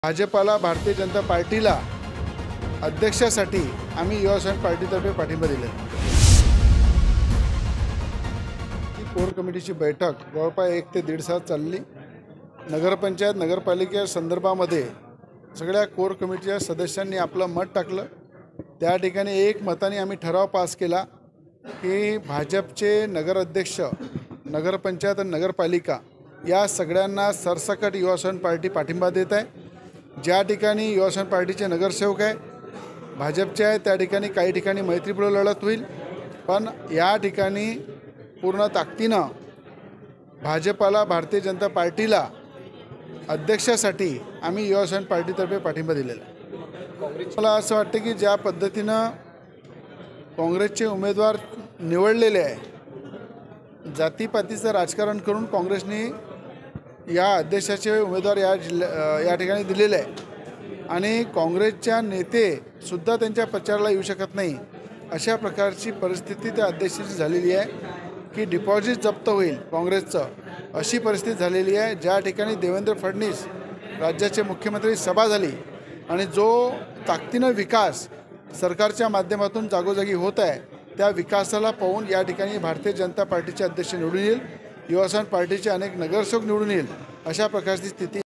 भाजपाला भारतीय जनता पार्टीला अध्यक्षासाठी आम्ही युवासेना पार्टीतर्फे पाठिंबा दिला। ही कोर कमिटीची बैठक जवळपास 1 ते 1.5 तास चालली। नगरपंचायत नगरपालिके संदर्भामध्ये सगळ्या कोर कमिटीच्या सदस्यांनी आपलं मत टाकलं। त्या ठिकाणी एक मताने आम्ही ठराव पास केला की भाजपचे नगराध्यक्ष नगरपंचायत आणि नगरपालिका या सगळ्यांना सरसकट युवासेना पार्टी पाठिंबा देत आहे। ज्या ठिकाणी युवासेना पार्टीचे नगरसेवक आहे भाजपचे आहे त्या ठिकाणी काही ठिकाणी मैत्रीपूर्ण लढत होईल, पण या ठिकाणी पूर्ण ताकदीनं भाजपाला भारतीय जनता पार्टीला अध्यक्षासाठी आम्ही युवासेना पार्टीतर्फे पाठिंबा दिलेला आहे। मला असं वाटतं की ज्या पद्धतीनं काँग्रेसचे उमेदवार निवडलेले आहे, जातीपातीचं राजकारण करून काँग्रेसने या अध्यक्षाचे उमेदवार या ठिकाणी दिलेले आहे आणि काँग्रेसच्या नेतेसुद्धा त्यांच्या प्रचाराला येऊ शकत नाही। अशा प्रकारची परिस्थिती त्या अध्यक्षाची झालेली आहे की डिपॉझिट जप्त होईल काँग्रेसचं, अशी परिस्थिती झालेली आहे। ज्या ठिकाणी देवेंद्र फडणवीस राज्याचे मुख्यमंत्री सभा झाली आणि जो ताकदीनं विकास सरकारच्या माध्यमातून जागोजागी होत आहे त्या विकासाला पाहून या ठिकाणी भारतीय जनता पार्टीचे अध्यक्ष निवडून येईल, युवासेना पार्टीचे अनेक नगरसेवक निवडून येईल, अशा प्रकारची स्थिती